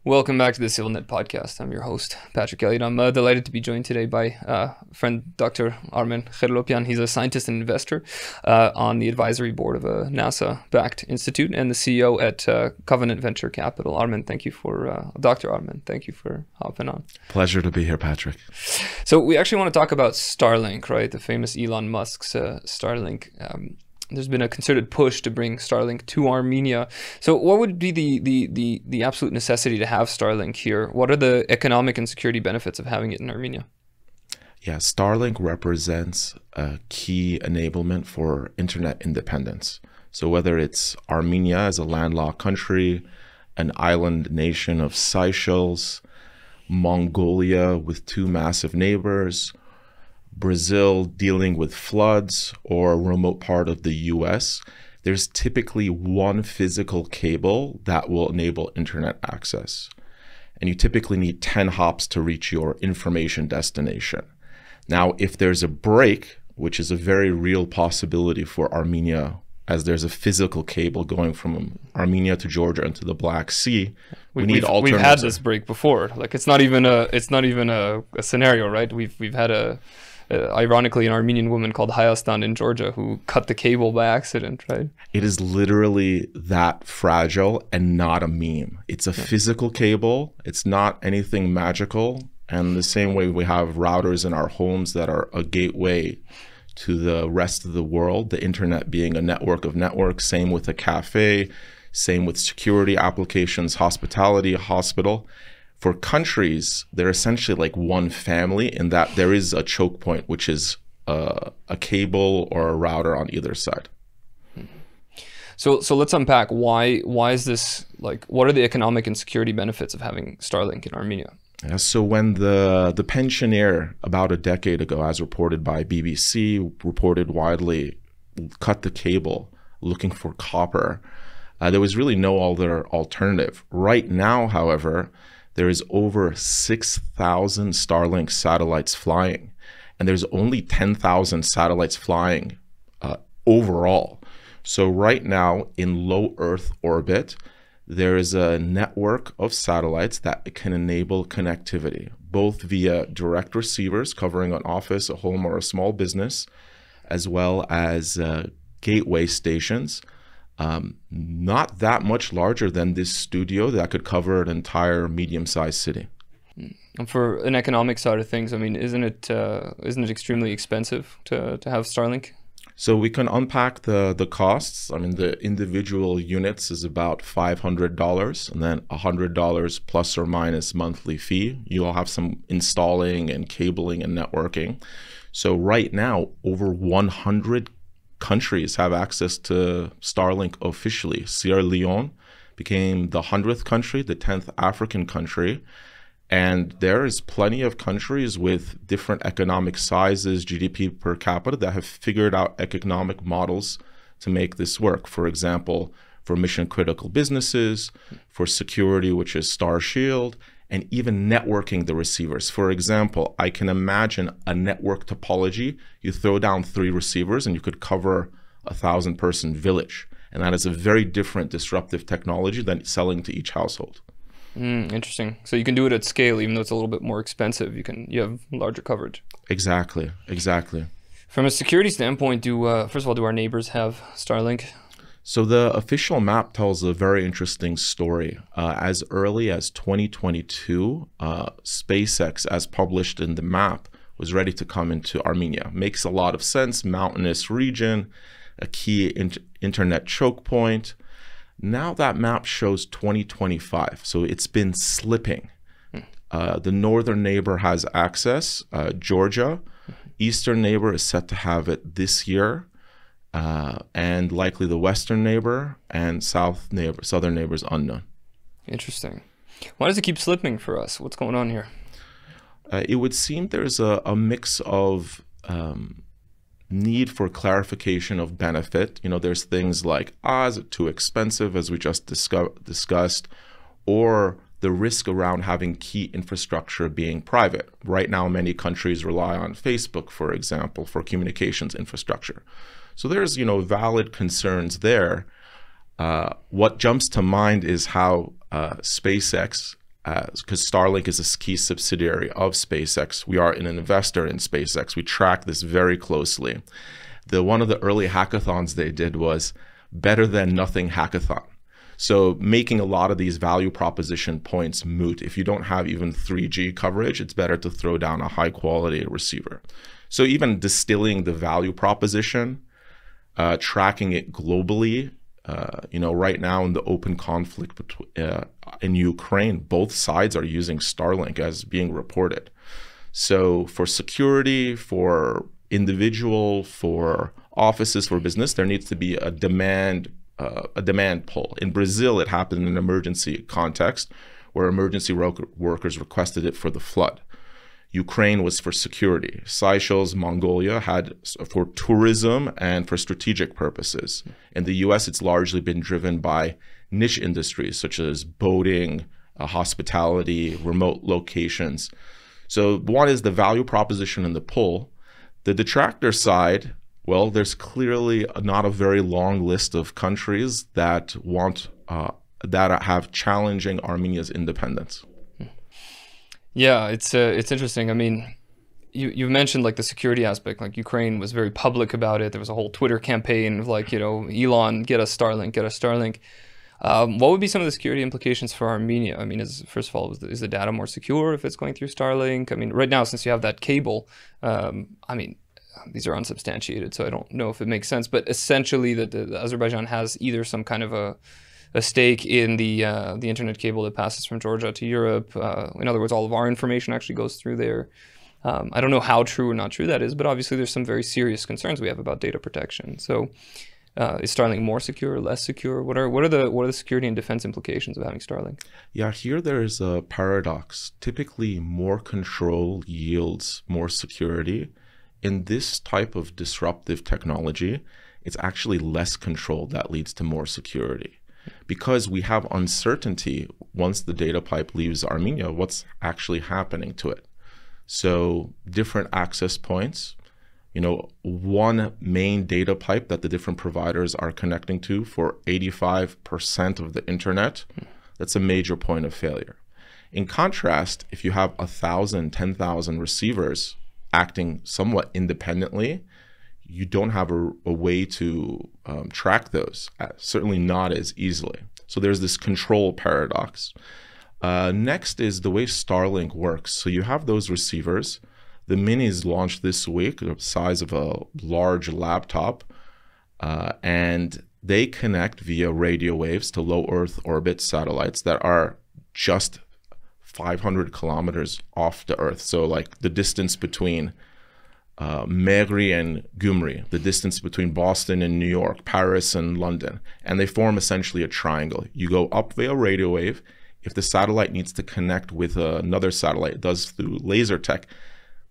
Welcome back to the ＳիվիլNet podcast. I'm your host, Patrick Elliott. I'm delighted to be joined today by friend Dr. Armen Kherlopian. He's a scientist and investor on the advisory board of a NASA-backed institute and the CEO at Covenant Venture Capital. Armen, thank you for, Dr. Armen, thank you for hopping on. Pleasure to be here, Patrick. So we actually want to talk about Starlink, right? The famous Elon Musk's Starlink. There's been a concerted push to bring Starlink to Armenia. So what would be the absolute necessity to have Starlink here? What are the economic and security benefits of having it in Armenia? Yeah, Starlink represents a key enablement for internet independence. So whether it's Armenia as a landlocked country, an island nation of Seychelles, Mongolia with two massive neighbors, Brazil dealing with floods, or a remote part of the US, there's typically one physical cable that will enable internet access. And you typically need 10 hops to reach your information destination. Now, if there's a break, which is a very real possibility for Armenia, as there's a physical cable going from Armenia to Georgia into the Black Sea, we need alternatives. We've had this break before. Like it's not even a scenario, right? We've had a ironically, an Armenian woman called Hayastan in Georgia who cut the cable by accident, right? It is literally that fragile and not a meme. It's a physical cable. It's not anything magical. And the same way we have routers in our homes that are a gateway to the rest of the world, the internet being a network of networks, same with a cafe, same with security applications, hospitality, a hospital. For countries, they're essentially like one family in that there is a choke point, which is a cable or a router on either side. So let's unpack why is this, like, what are the economic and security benefits of having Starlink in Armenia? Yeah, so when the pensioner about a decade ago, as reported by BBC, reported widely, cut the cable looking for copper, there was really no other alternative. Right now, however, there is over 6,000 Starlink satellites flying, and there's only 10,000 satellites flying overall. So right now in low Earth orbit, there is a network of satellites that can enable connectivity, both via direct receivers covering an office, a home, or a small business, as well as gateway stations. Not that much larger than this studio that could cover an entire medium-sized city. And for an economic side of things, I mean, isn't it extremely expensive to have Starlink? So we can unpack the costs. I mean, the individual units is about $500, and then $100 plus or minus monthly fee. You'll have some installing and cabling and networking. So right now, over 100 countries have access to Starlink officially. Sierra Leone became the 100th country, the 10th African country. And there is plenty of countries with different economic sizes, GDP per capita, that have figured out economic models to make this work. For example, for mission critical businesses, for security, which is Star Shield, and even networking the receivers. For example, I can imagine a network topology. You throw down 3 receivers and you could cover a 1,000-person village. And that is a very different disruptive technology than selling to each household. Interesting. So you can do it at scale, even though it's a little bit more expensive. You have larger coverage. Exactly. From a security standpoint, first of all, do our neighbors have Starlink? So the official map tells a very interesting story. As early as 2022, SpaceX, as published in the map, was ready to come into Armenia. Makes a lot of sense. Mountainous region, a key internet choke point. Now that map shows 2025, so it's been slipping. The northern neighbor has access, Georgia. Eastern neighbor is set to have it this year. And likely the western neighbor and southern neighbor is unknown. Interesting. Why does it keep slipping for us? What's going on here? It would seem there's a mix of need for clarification of benefit. You know, there's things like, is it too expensive, as we just discussed, or the risk around having key infrastructure being private. Right now, many countries rely on Facebook, for example, for communications infrastructure. So there's, valid concerns there. What jumps to mind is how SpaceX because Starlink is a key subsidiary of SpaceX. We are an investor in SpaceX. We track this very closely. One of the early hackathons they did was better than nothing hackathon. So making a lot of these value proposition points moot. If you don't have even 3G coverage, it's better to throw down a high quality receiver. So even distilling the value proposition, tracking it globally, right now in the open conflict in Ukraine, both sides are using Starlink as being reported. So for security, for individual, for offices, for business, there needs to be a demand pull. In Brazil, it happened in an emergency context where emergency workers requested it for the flood. Ukraine was for security. Seychelles, Mongolia had for tourism and for strategic purposes. In the US, it's largely been driven by niche industries such as boating, hospitality, remote locations. So one is the value proposition and the pull. The detractor side, well, there's clearly not a very long list of countries that that have challenging Armenia's independence. Yeah, it's interesting. I mean, you mentioned like the security aspect. Like Ukraine was very public about it. There was a whole Twitter campaign of like, Elon, get us Starlink, get us Starlink. What would be some of the security implications for Armenia? I mean, first of all, is the data more secure if it's going through Starlink? I mean, right now, since you have that cable, these are unsubstantiated, so I don't know if it makes sense. But essentially, the Azerbaijan has either some kind of a stake in the internet cable that passes from Georgia to Europe. In other words, all of our information actually goes through there. I don't know how true or not true that is, but obviously there's some very serious concerns we have about data protection. So is Starlink more secure, less secure? What are the security and defense implications of having Starlink? Yeah, here there is a paradox. Typically, more control yields more security. In this type of disruptive technology, it's actually less control that leads to more security. Because we have uncertainty once the data pipe leaves Armenia, what's actually happening to it. So different access points, one main data pipe that the different providers are connecting to for 85% of the internet, that's a major point of failure. In contrast, if you have 1,000, 10,000 receivers acting somewhat independently, you don't have a way to track those, certainly not as easily. So there's this control paradox. Next is the way Starlink works. So you have those receivers. The minis launched this week, the size of a large laptop, and they connect via radio waves to low Earth orbit satellites that are just 500 kilometers off the Earth. So like the distance between Mehri and Gyumri, the distance between Boston and New York, Paris and London, and they form essentially a triangle. You go up via radio wave. If the satellite needs to connect with another satellite, it does through laser tech,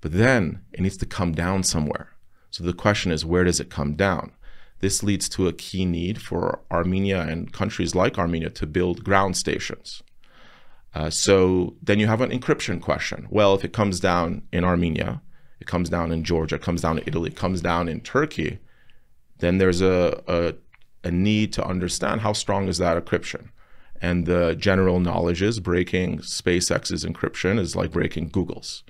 but then it needs to come down somewhere. So the question is, where does it come down? This leads to a key need for Armenia and countries like Armenia to build ground stations. So then you have an encryption question. Well, if it comes down in Armenia, it comes down in Georgia, it comes down in Italy, it comes down in Turkey, then there's a need to understand how strong is that encryption. And the general knowledge is breaking SpaceX's encryption is like breaking Google's.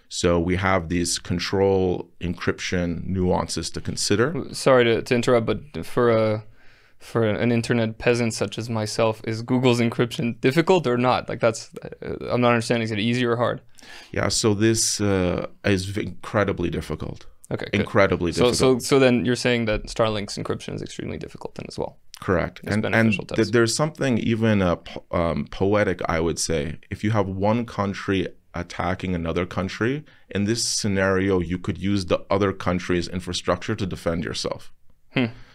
So we have these control encryption nuances to consider. Sorry to interrupt, but for an internet peasant such as myself, is Google's encryption difficult or not? Like I'm not understanding. Is it easy or hard? Yeah, so this is incredibly difficult. Okay, incredibly difficult. So then you're saying that Starlink's encryption is extremely difficult then as well. Correct. And there's something even poetic, I would say. If you have one country attacking another country, in this scenario, you could use the other country's infrastructure to defend yourself.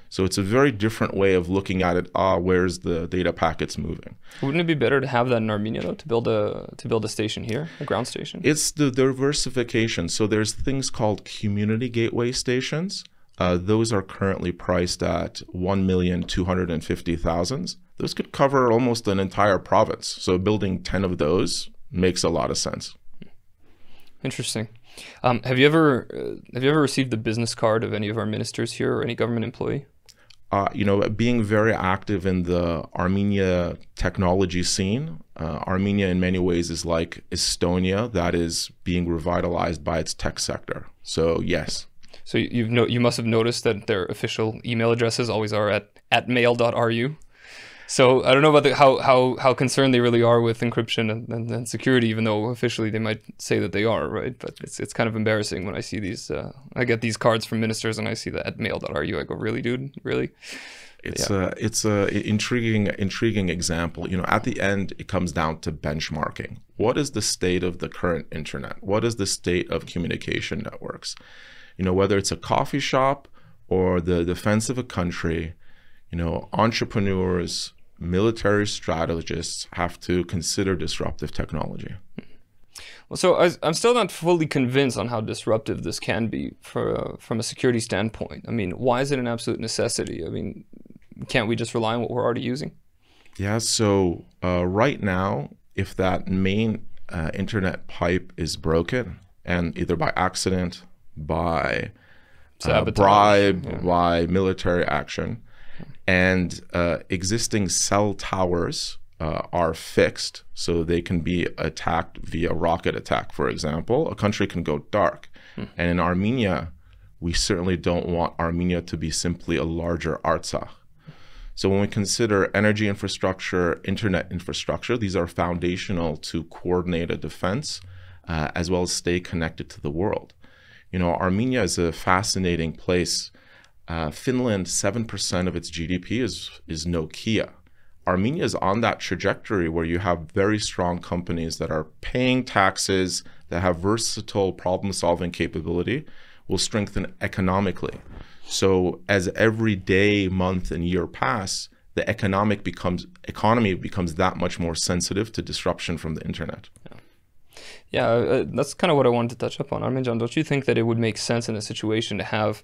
So it's a very different way of looking at it. Where's the data packets moving? Wouldn't it be better to have that in Armenia though, to build a station here, a ground station? It's the diversification. So there's things called community gateway stations. Those are currently priced at 1,250,000. Those could cover almost an entire province. So building 10 of those makes a lot of sense. Interesting. Have you ever received the business card of any of our ministers here or any government employee? Being very active in the Armenia technology scene. Armenia in many ways is like Estonia that is being revitalized by its tech sector. So yes. So you must have noticed that their official email addresses always are at mail.ru. So I don't know about how concerned they really are with encryption and security, even though officially they might say that they are, right? But it's kind of embarrassing when I see these. I get these cards from ministers and I see that at mail.ru. I go, really, dude, really? It's a intriguing example. At the end, it comes down to benchmarking. What is the state of the current internet? What is the state of communication networks? Whether it's a coffee shop or the defense of a country, entrepreneurs, military strategists have to consider disruptive technology. Well, so I'm still not fully convinced on how disruptive this can be from a security standpoint. I mean, why is it an absolute necessity? I mean, can't we just rely on what we're already using? Yeah, so right now, if that main internet pipe is broken, and either by accident, by bribe, by military action, and existing cell towers are fixed so they can be attacked via rocket attack, for example, a country can go dark. And in Armenia, we certainly don't want Armenia to be simply a larger Artsakh. So when we consider energy infrastructure, internet infrastructure, these are foundational to coordinate a defense as well as stay connected to the world. Armenia is a fascinating place. Finland, 7% of its GDP is Nokia. Armenia is on that trajectory where you have very strong companies that are paying taxes, that have versatile problem-solving capability, will strengthen economically. So as every day, month, and year pass, the economy becomes that much more sensitive to disruption from the internet. Yeah, that's kind of what I wanted to touch up on. Arminjan, don't you think that it would make sense in a situation to have,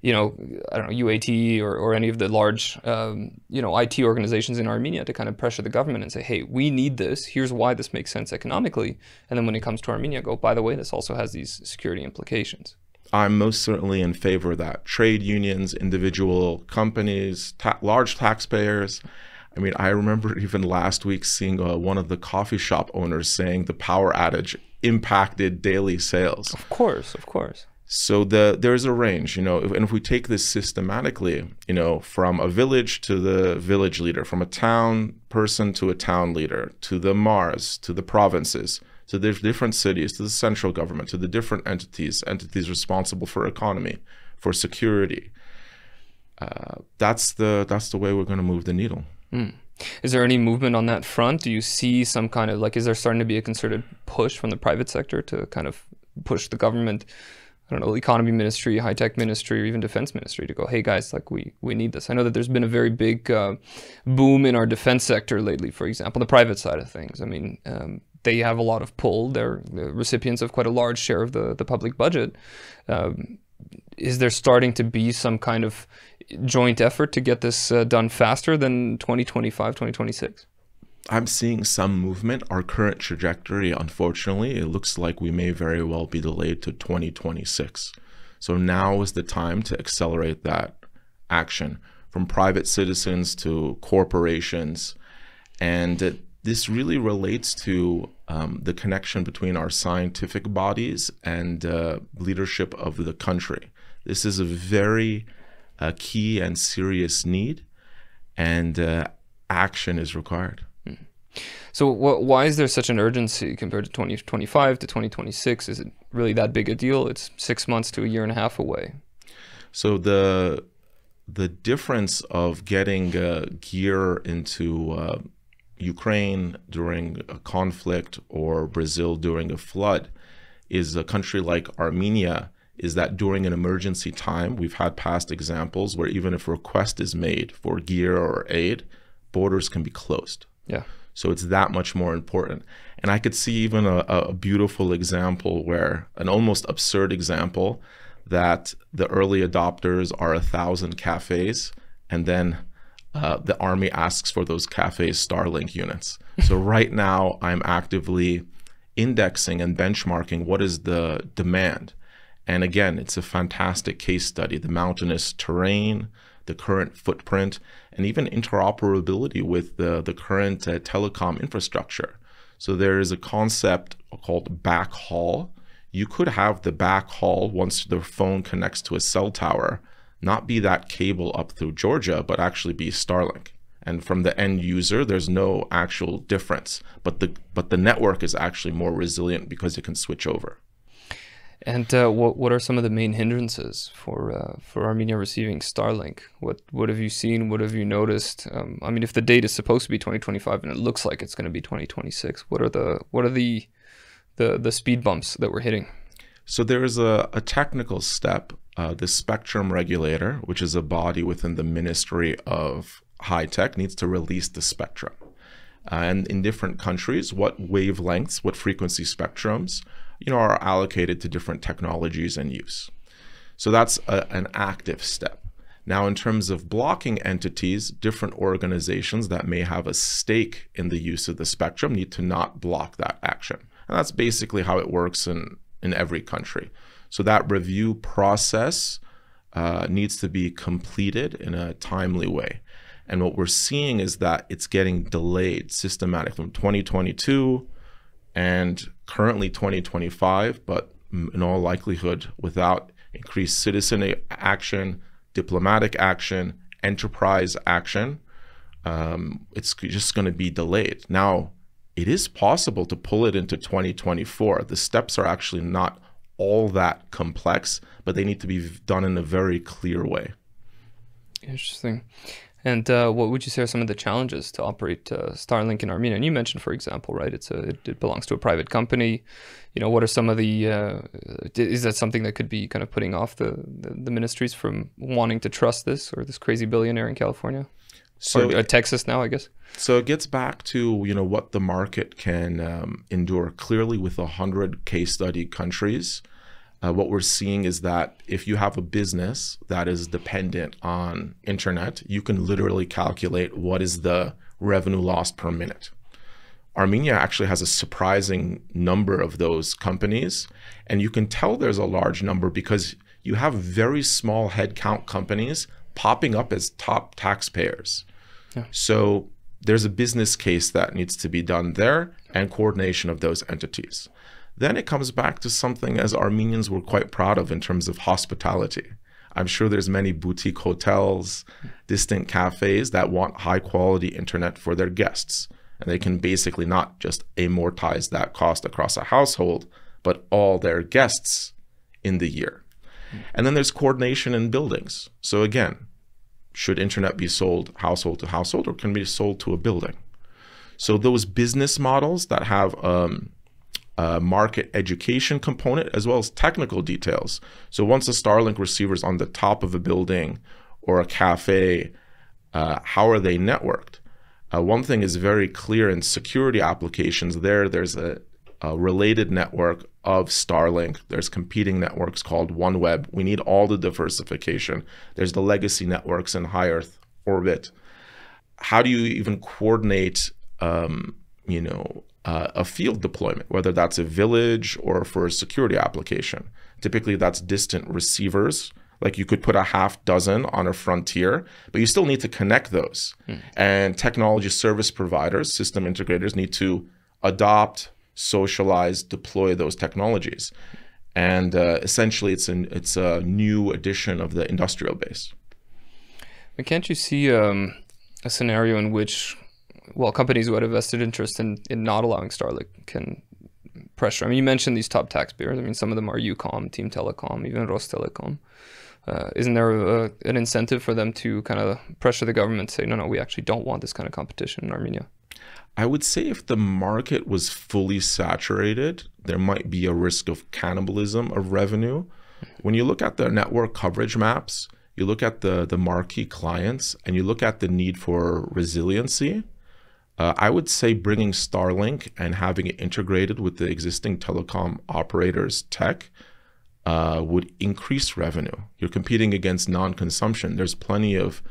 I don't know, UAT or any of the large, IT organizations in Armenia to kind of pressure the government and say, hey, we need this. Here's why this makes sense economically. And then when it comes to Armenia, go, by the way, this also has these security implications. I'm most certainly in favor of that. Trade unions, individual companies, large taxpayers. I mean, I remember even last week seeing one of the coffee shop owners saying the power outage impacted daily sales. Of course. So there's a range, and if we take this systematically, from a village to the village leader, from a town person to a town leader, to the Mars, to the provinces, to the different cities, to the central government, to the different entities responsible for economy, for security. That's the way we're going to move the needle. Is there any movement on that front? Do you see some kind of, is there starting to be a concerted push from the private sector to kind of push the government, I don't know, economy ministry, high-tech ministry, or even defense ministry to go, hey guys, we need this? I know that there's been a very big boom in our defense sector lately, for example, the private side of things. I mean, they have a lot of pull. They're the recipients of quite a large share of the public budget. Is there starting to be some kind of joint effort to get this done faster than 2025, 2026? I'm seeing some movement. Our current trajectory, unfortunately, it looks like we may very well be delayed to 2026. So now is the time to accelerate that action from private citizens to corporations. And this really relates to the connection between our scientific bodies and leadership of the country. This is a very key and serious need, and action is required. So why is there such an urgency compared to 2025 to 2026? Is it really that big a deal? It's 6 months to a year and a half away. So the difference of getting gear into Ukraine during a conflict or Brazil during a flood is a country like Armenia is that during an emergency time, we've had past examples where even if a request is made for gear or aid, borders can be closed. Yeah. So it's that much more important. And I could see even a beautiful example where, an almost absurd example, that the early adopters are 1,000 cafes, and then the army asks for those cafes Starlink units. So right now I'm actively indexing and benchmarking what is the demand. And again, it's a fantastic case study. The mountainous terrain, the current footprint, and even interoperability with the current telecom infrastructure. So there is a concept called backhaul. You could have the backhaul once the phone connects to a cell tower, not be that cable up through Georgia, but actually be Starlink. And from the end user, there's no actual difference, but the network is actually more resilient because it can switch over. And what are some of the main hindrances for Armenia receiving Starlink? What have you seen? What have you noticed? I mean, if the date is supposed to be 2025 and it looks like it's going to be 2026, what are the speed bumps that we're hitting? So there is a technical step. The spectrum regulator, which is a body within the Ministry of High Tech, needs to release the spectrum. And in different countries, what wavelengths, what frequency spectrums, are allocated to different technologies and use. So that's an active step. Now, in terms of blocking entities, different organizations that may have a stake in the use of the spectrum need to not block that action. And that's basically how it works in every country. So that review process needs to be completed in a timely way. And what we're seeing is that it's getting delayed systematically from 2022 and currently 2025, but in all likelihood, without increased citizen action, diplomatic action, enterprise action, it's just going to be delayed. Now, it is possible to pull it into 2024. The steps are actually not all that complex, but they need to be done in a very clear way. Interesting. And what would you say are some of the challenges to operate Starlink in Armenia? And you mentioned, for example, right, it belongs to a private company. What are some of the, is that something that could be kind of putting off the ministries from wanting to trust this, or this crazy billionaire in California? Or Texas now, I guess. So it gets back to, what the market can endure. Clearly, with 100 case study countries, what we're seeing is that if you have a business that is dependent on internet, you can literally calculate what is the revenue lost per minute. Armenia actually has a surprising number of those companies, and you can tell there's a large number because you have very small headcount companies popping up as top taxpayers. Yeah. So there's a business case that needs to be done there and coordination of those entities. Then it comes back to something as Armenians we're quite proud of in terms of hospitality. I'm sure there's many boutique hotels, distant cafes that want high quality internet for their guests. And they can basically not just amortize that cost across a household, but all their guests in the year. And then there's coordination in buildings. So again, should internet be sold household to household, or can it be sold to a building? So those business models that have a market education component as well as technical details. So once a Starlink receiver is on the top of a building or a cafe, how are they networked? One thing is very clear in security applications. There's a related network of Starlink. There's competing networks called OneWeb. We need all the diversification. There's the legacy networks in high Earth orbit. How do you even coordinate, a field deployment, whether that's a village or for a security application? Typically, that's distant receivers. Like you could put a half dozen on a frontier, but you still need to connect those. And technology service providers, system integrators need to adopt, socialize, deploy those technologies. And essentially, it's a new addition of the industrial base. But can't you see a scenario in which, companies who had a vested interest in not allowing Starlink can pressure? I mean, you mentioned these top taxpayers. I mean, some of them are UCOM, Team Telecom, even Rostelecom. Isn't there an incentive for them to kind of pressure the government to say, no, we actually don't want this kind of competition in Armenia? I would say if the market was fully saturated, there might be a risk of cannibalism of revenue. When you look at the network coverage maps, you look at the marquee clients, and you look at the need for resiliency, I would say bringing Starlink and having it integrated with the existing telecom operators' tech would increase revenue. You're competing against non-consumption. There's plenty of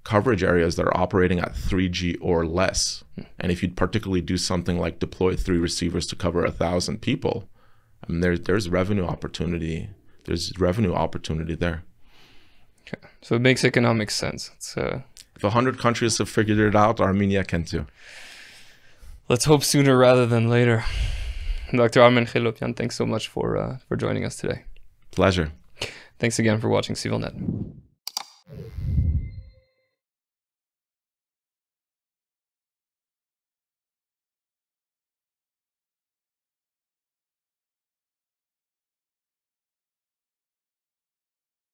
coverage areas that are operating at 3G or less. And if you'd particularly do something like deploy 3 receivers to cover 1,000 people, I mean, there's revenue opportunity. There's revenue opportunity there. Okay. So it makes economic sense. If 100 countries have figured it out, Armenia can too. Let's hope sooner rather than later. Dr. Armen Khilopyan, thanks so much for joining us today. Pleasure. Thanks again for watching ՍիվիլՆեթ.